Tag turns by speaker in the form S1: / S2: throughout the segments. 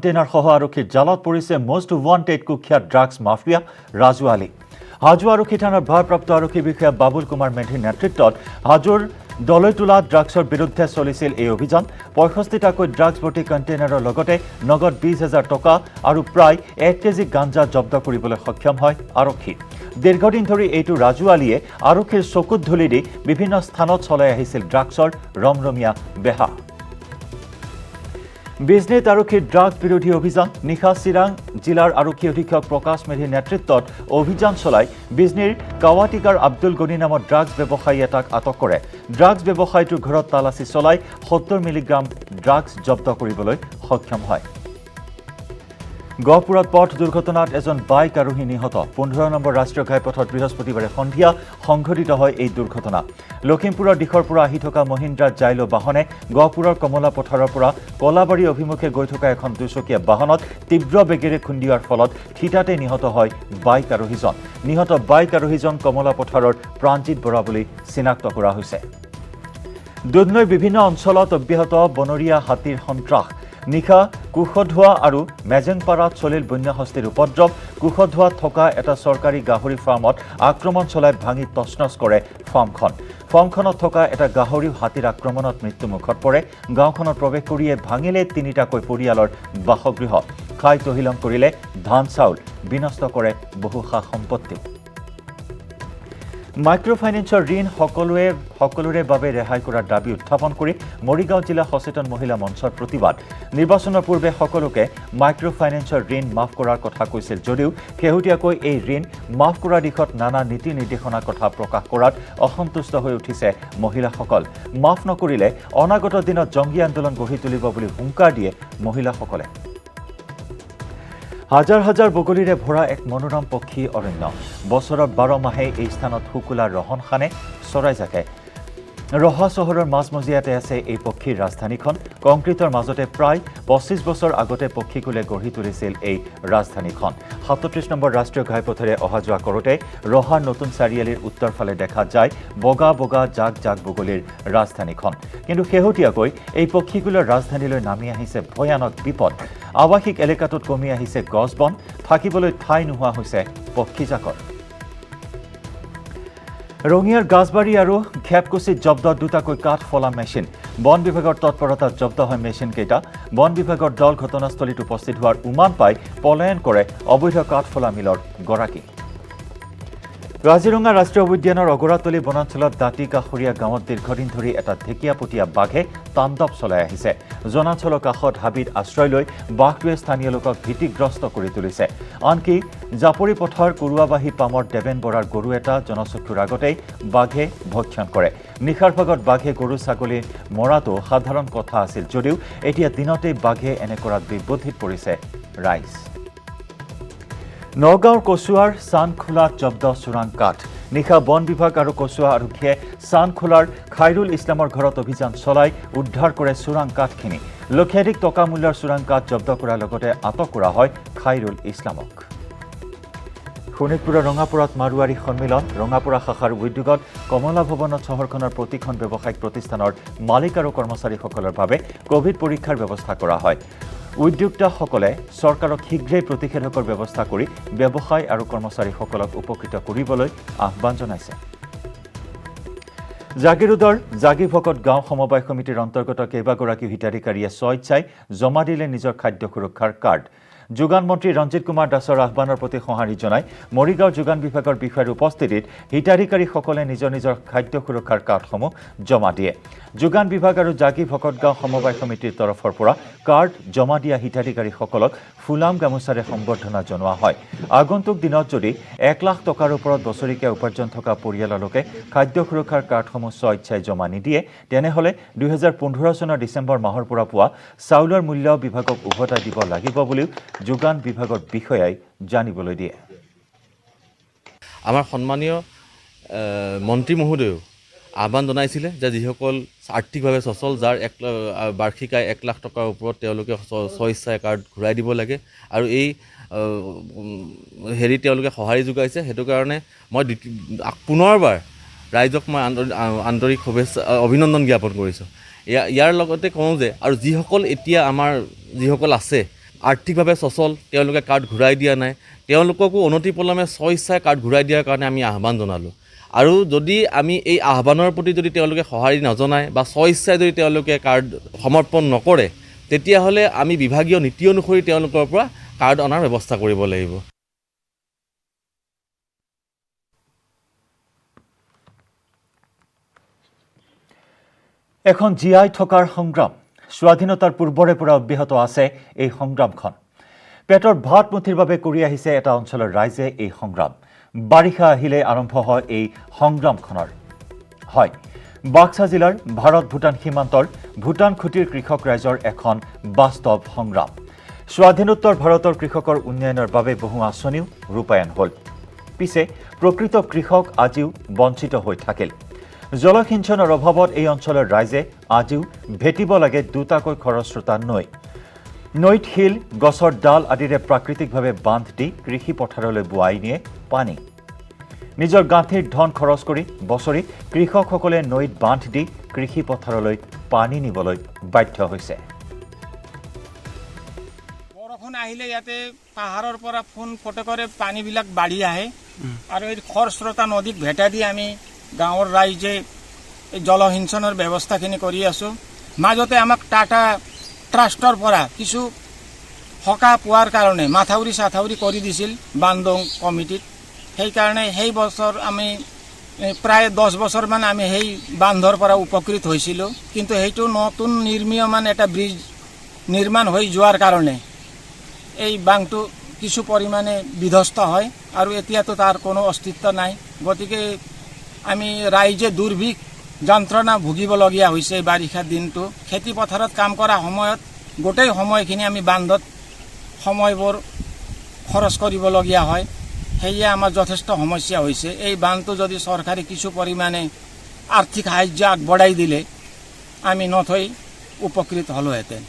S1: Container সহ আৰক্ষীৰ জালত পৰিছে মষ্ট ৱান্টেড কুখ্যাত ড্ৰাগছ মাফিয়া ৰাজু আলী। হাজো আৰক্ষী থানাৰ ভাৰপ্ৰাপ্ত আৰক্ষী বিষয়া বাবুল কুমাৰ মেধিৰ নেতৃত্বত হাজোৰ দলৈতোলা ড্ৰাগছৰ বিৰুদ্ধে চলিছিল এই অভিযান। ৬৫টাকৈ ড্ৰাগছ ভৰ্তি কণ্টেইনাৰৰ লগতে নগদ ২০,০০০ টকা আৰু প্ৰায় ১ কেজি গাঞ্জা জব্দ কৰিবলৈ সক্ষম হয় আৰক্ষী। দীৰ্ঘদিন ধৰি এইটো ৰাজু আলীয়ে আৰক্ষীৰ চকুত ধূলি দি বিভিন্ন স্থানত চলাই আহিছিল ড্ৰাগছৰ ৰমৰমীয়া বেহা। বিজনেত আৰক্ষীৰ ড্ৰাগছ বিৰোধী অভিযান। নিশা চিৰাং জিলাৰ আৰক্ষী অধীক্ষক প্ৰকাশ মেধিৰ নেতৃত্বত অভিযান চলাই বিজনীৰ কাৱাটিকাৰ আব্দুল গনি নামৰ ড্ৰাগছ ব্যৱসায়ী এটাক আটক কৰে। ড্ৰাগছ ব্যৱসায়ীটোৰ ঘৰত তালাচী চলাই ৭০ মিলিগ্ৰাম ড্ৰাগছ জব্দ কৰিবলৈ সক্ষম হয়। গহপুৰত পথ দুৰ্ঘটনাত এজন বাইক আৰোহী নিহত। ১৫ নম্বৰ ৰাষ্ট্ৰীয় ঘাইপথত বৃহস্পতিবাৰে সন্ধিয়া সংঘটিত হয় এই দুৰ্ঘটনা। লখিমপুৰৰ দিশৰ পৰা আহি থকা মহিন্দ্ৰা জাইলো বাহনে গহপুৰৰ কমলা পথাৰৰ পৰা কলাবাৰী অভিমুখে গৈ থকা এখন দুচকীয়া বাহনত তীব্ৰ বেগেৰে খুন্দিওৱাৰ ফলত থিতাতে নিহত হয় বাইক আৰোহীজন। নিহত বাইক আৰোহীজন কমলা পথাৰৰ প্ৰাণজিৎ বৰা বুলি চিনাক্ত কৰা হৈছে। দুধনৈৰ বিভিন্ন অঞ্চলত অব্যাহত বনৰীয়া হাতীৰ সন্ত্ৰাস। নিশা কুশধোৱা আৰু মেজেংপাৰাত চলিল বন্যহস্তীৰ উপদ্ৰৱ। কুশধোৱাত থকা এটা চৰকাৰী গাহৰি ফাৰ্মত আক্ৰমণ চলাই ভাঙি তছনছ কৰে ফাৰ্মখন। ফাৰ্মখনত থকা এটা গাহৰিও হাতীৰ আক্ৰমণত মৃত্যুমুখত পৰে। গাঁওখনত প্ৰৱেশ কৰিয়ে ভাঙিলে ৩টাকৈ পৰিয়ালৰ বাসগৃহ। খাই তহিলং কৰিলে ধান চাউল, বিনষ্ট কৰে বহু সা সম্পত্তি। মাইক্ৰ' ফাইনেন্সৰ ঋণ সকলোৰে বাবে ৰেহাই কৰাৰ দাবী উত্থাপন কৰি মৰিগাঁও জিলা সচেতন মহিলা মঞ্চৰ প্ৰতিবাদ। নিৰ্বাচনৰ পূৰ্বে সকলোকে মাইক্ৰ' ফাইনেন্সৰ ঋণ মাফ কৰাৰ কথা কৈছিল যদিও শেহতীয়াকৈ এই ঋণ মাফ কৰাৰ দিশত নানা নীতি নিৰ্দেশনাৰ কথা প্ৰকাশ কৰাত অসন্তুষ্ট হৈ উঠিছে মহিলাসকল। মাফ নকৰিলে অনাগত দিনত জংগী আন্দোলন গঢ়ি তুলিব বুলি হুংকাৰ দিয়ে মহিলাসকলে। হাজাৰ হাজাৰ বগলীৰে ভৰা এক মনোৰম পক্ষী অৰণ্য। বছৰৰ ১২ মাহে এই স্থানত শুকুলা ৰহন সানে, চৰাই জাকে। ৰহা চহৰৰ মাজমজিয়াতে আছে এই পক্ষীৰ ৰাজধানীখন। কংক্ৰিটৰ মাজতে প্ৰায় ২৫ বছৰ আগতে পক্ষীকুলে গঢ়ি তুলিছিল এই ৰাজধানীখন। ৩৭ নম্বৰ ৰাষ্ট্ৰীয় ঘাইপথেৰে অহা যোৱা কৰোঁতে ৰহাৰ নতুন চাৰিআলিৰ উত্তৰ ফালে দেখা যায় বগা বগা জাক জাক বগলীৰ ৰাজধানীখন। কিন্তু শেহতীয়াকৈ এই পক্ষীকুলৰ ৰাজধানীলৈ নামি আহিছে ভয়ানক বিপদ। আৱাসিক এলেকাটোত কমি আহিছে গছ বন, থাকিবলৈ ঠাই নোহোৱা হৈছে পক্ষীজাকৰ। ৰঙিয়াৰ গাছবাৰী আৰু খেপকুচিত জব্দ ২টাকৈ কাঠ ফলা মেচিন। বন বিভাগৰ তৎপৰতাত জব্দ হয় মেচিনকেইটা। বন বিভাগৰ দল ঘটনাস্থলীত উপস্থিত হোৱাৰ উমান পাই পলায়ন কৰে অবৈধ কাঠ ফলা মিলৰ গৰাকী। কাজিৰঙা ৰাষ্ট্ৰীয় উদ্যানৰ অগৰাতলী বনাঞ্চলত দাঁতি কাষৰীয়া গাঁৱত দীৰ্ঘদিন ধৰি এটা ঢেকীয়াপতীয়া বাঘে তাণ্ডৱ চলাই আহিছে। জনাঞ্চলৰ কাষত হাবিত আশ্ৰয় লৈ বাঘটোৱে স্থানীয় লোকক ভীতিগ্ৰস্ত কৰি তুলিছে। আনকি জাপৰি পথাৰ কুৰুৱাবাহী পামৰ দেৱেন বৰাৰ গৰু এটা জনচক্ষুৰ আগতেই বাঘে ভক্ষণ কৰে। নিশাৰ ভাগত বাঘে গৰু ছাগলী মৰাটো সাধাৰণ কথা আছিল যদিও এতিয়া দিনতেই বাঘে এনে কৰাত বিবুদ্ধিত পৰিছে ৰাইজ। নগাঁৱৰ কচুৱাৰ চানখোলাত জব্দ চোৰাং কাঠ। নিশা বন বিভাগ আৰু কচুৱা আৰক্ষীয়ে চানখোলাৰ খাইৰুল ইছলামৰ ঘৰত অভিযান চলাই উদ্ধাৰ কৰে চোৰাং কাঠখিনি। লক্ষাধিক টকা মূল্যৰ চোৰাং কাঠ জব্দ কৰাৰ লগতে আটক কৰা হয় খাইৰুল ইছলামক। শোণিতপুৰৰ ৰঙাপুৰত মাৰোৱাৰী সন্মিলন। ৰঙাপুৰা শাখাৰ উদ্যোগত কমলা ভৱনত চহৰখনৰ প্ৰতিখন ব্যৱসায়িক প্ৰতিষ্ঠানৰ মালিক আৰু কৰ্মচাৰীসকলৰ বাবে ক'ভিড পৰীক্ষাৰ ব্যৱস্থা কৰা হয়। উদ্যোক্তাসকলে চৰকাৰক শীঘ্ৰেই প্ৰতিষেধকৰ ব্যৱস্থা কৰি ব্যৱসায় আৰু কৰ্মচাৰীসকলক উপকৃত কৰিবলৈ আহ্বান জনাইছে। জাগিৰোডৰ জাগি ভকত গাঁও সমবায় সমিতিৰ অন্তৰ্গত কেইবাগৰাকী হিতাধিকাৰীয়ে স্বেচ্ছাই জমা দিলে নিজৰ খাদ্য সুৰক্ষাৰ কাৰ্ড। যোগান মন্ত্ৰী ৰঞ্জিত কুমাৰ দাসৰ আহ্বানৰ প্ৰতি সঁহাৰি জনাই মৰিগাঁও যোগান বিভাগৰ বিষয়াৰ উপস্থিতিত হিতাধিকাৰীসকলে নিজৰ নিজৰ খাদ্য সুৰক্ষাৰ কাৰ্ডসমূহ জমা দিয়ে। যোগান বিভাগ আৰু জাগি ভকত গাঁও সমবায় সমিতিৰ তৰফৰ পৰা কাৰ্ড জমা দিয়া হিতাধিকাৰীসকলক ফুলাম গামোচাৰে সম্বৰ্ধনা জনোৱা হয়। আগন্তুক দিনত যদি ১ লাখ টকাৰ ওপৰত বছৰেকীয়া উপাৰ্জন থকা পৰিয়ালৰ লোকে খাদ্য সুৰক্ষাৰ কাৰ্ডসমূহ স্বেচ্ছাই জমা নিদিয়ে তেনেহ'লে ২০১৫ চনৰ ডিচেম্বৰ মাহৰ পৰা পোৱা চাউলৰ মূল্য বিভাগক উভতাই দিব লাগিব বুলিও যোগান বিভাগৰ বিষয়াই জানিবলৈ দিয়ে।
S2: আমাৰ সন্মানীয় মন্ত্ৰী মহোদয়েও আহ্বান জনাইছিলে যে যিসকল আৰ্থিকভাৱে সচল যাৰ বাৰ্ষিক আয় ১ লাখ টকাৰ ওপৰত তেওঁলোকে স্বেচ্ছাই কাৰ্ড ঘূৰাই দিব লাগে আৰু এই তেওঁলোকে সঁহাৰি যোগাইছে। সেইটো কাৰণে মই পুনৰবাৰ ৰাইজক মই আন্তৰিক শুভেচ্ছা অভিনন্দন জ্ঞাপন কৰিছোঁ। ইয়াৰ লগতে কওঁ যে আৰু যিসকল এতিয়া আমাৰ যিসকল আছে আৰ্থিকভাৱে সচল তেওঁলোকে কাৰ্ড ঘূৰাই দিয়া নাই তেওঁলোককো অনতিপলমে স্বইচ্ছাই কাৰ্ড ঘূৰাই দিয়াৰ কাৰণে আমি আহ্বান জনালোঁ আৰু যদি আমি এই আহ্বানৰ প্ৰতি যদি তেওঁলোকে সঁহাৰি নজনায় বা স্বইচ্ছাই যদি তেওঁলোকে কাৰ্ড সমৰ্পণ নকৰে তেতিয়াহ'লে আমি বিভাগীয় নীতি অনুসৰি তেওঁলোকৰ পৰা কাৰ্ড অনাৰ ব্যৱস্থা কৰিব লাগিব।
S1: এখন জীয়াই থকাৰ সংগ্ৰাম স্বাধীনতাৰ পূৰ্বৰে পৰা অব্যাহত আছে এই সংগ্ৰামখন পেটৰ ভাত মুঠিৰ বাবে কৰি আহিছে এটা অঞ্চলৰ ৰাইজে এই সংগ্ৰাম বাৰিষা আহিলে আৰম্ভ হয় এই সংগ্ৰামখনৰ হয় বাক্সা জিলাৰ ভাৰত ভূটান সীমান্তৰ ভূটান খুঁটিৰ কৃষক ৰাইজৰ এখন বাস্তৱ সংগ্ৰাম স্বাধীনোত্তৰ ভাৰতৰ কৃষকৰ উন্নয়নৰ বাবে বহু আঁচনিও ৰূপায়ণ হ'ল পিছে প্ৰকৃত কৃষক আজিও বঞ্চিত হৈ থাকিল জলসিঞ্চনৰ অভাৱত এই অঞ্চলৰ ৰাইজে আজিও ভেটিব লাগে দুটাকৈ খৰস্ৰোতা নৈত শিল গছৰ ডাল আদিৰে প্ৰাকৃতিকভাৱে বান্ধ দি কৃষি পথাৰলৈ বোৱাই নিয়ে পানী নিজৰ গাঁঠিৰ ধন খৰচ কৰি বছৰি কৃষকসকলে নৈত বান্ধ দি কৃষি পথাৰলৈ পানী নিবলৈ বাধ্য হৈছে
S3: বৰষুণ আহিলে ইয়াতে পাহাৰৰ পৰা ফোন ফটকৰে পানীবিলাক বাঢ়ি আহে আৰু এই খৰস্ৰোতা নদীক ভেটা দি আমি গাঁৱৰ ৰাইজে জলসিঞ্চনৰ ব্যৱস্থাখিনি কৰি আছোঁ মাজতে আমাক টাটা ট্ৰাষ্টৰ পৰা কিছু সকাহ পোৱাৰ কাৰণে মাথাউৰি চাথাউৰি কৰি দিছিল বান্দং কমিটিত সেইকাৰণে সেই বছৰ আমি প্ৰায় 10 বছৰমান আমি সেই বান্ধৰ পৰা উপকৃত হৈছিলোঁ কিন্তু সেইটো নতুন নিৰ্মীয়মান এটা ব্ৰিজ নিৰ্মাণ হৈ যোৱাৰ কাৰণে এই বান্ধটো কিছু পৰিমাণে বিধ্বস্ত হয় আৰু এতিয়াতো তাৰ কোনো অস্তিত্ব নাই গতিকে আমি ৰাইজে দুৰ্ভিক্ষ যন্ত্ৰণা ভুগিবলগীয়া হৈছে বাৰিষাৰ দিনটো খেতি পথাৰত কাম কৰা সময়ত গোটেই সময়খিনি আমি বান্ধত সময়বোৰ খৰচ কৰিবলগীয়া হয় সেয়ে আমাৰ যথেষ্ট সমস্যা হৈছে এই বান্ধটো যদি চৰকাৰে কিছু পৰিমাণে আৰ্থিক সাহায্য আগবঢ়াই দিলে আমি নথৈ উপকৃত হ'লোহেঁতেন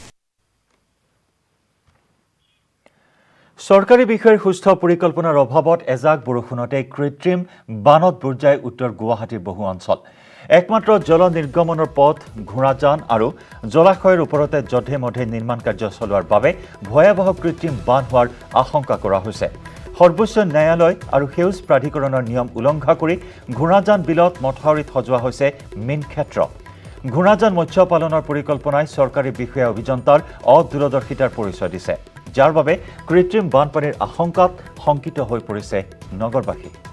S1: চৰকাৰী বিষয়ৰ সুস্থ পৰিকল্পনাৰ অভাৱত এজাক বৰষুণতে কৃত্ৰিম বানত বুৰ যায় উত্তৰ গুৱাহাটীৰ বহু অঞ্চল একমাত্ৰ জল নিৰ্গমনৰ পথ ঘোঁৰাজান আৰু জলাশয়ৰ ওপৰতে যধে মধে নিৰ্মাণ কাৰ্য চলোৱাৰ বাবে ভয়াৱহ কৃত্ৰিম বান হোৱাৰ আশংকা কৰা হৈছে সৰ্বোচ্চ ন্যায়ালয় আৰু সেউজ প্ৰাধিকৰণৰ নিয়ম উলংঘা কৰি ঘোঁৰাজান বিলত মথাউৰিত সজোৱা হৈছে মীন ক্ষেত্ৰ ঘোঁৰাজান মৎস্য পালনৰ পৰিকল্পনাই চৰকাৰী বিষয়া অভিযন্তাৰ অদূৰদৰ্শিতাৰ পৰিচয় দিছে যাৰ বাবে কৃত্ৰিম বানপানীৰ আশংকাত শংকিত হৈ পৰিছে নগৰবাসী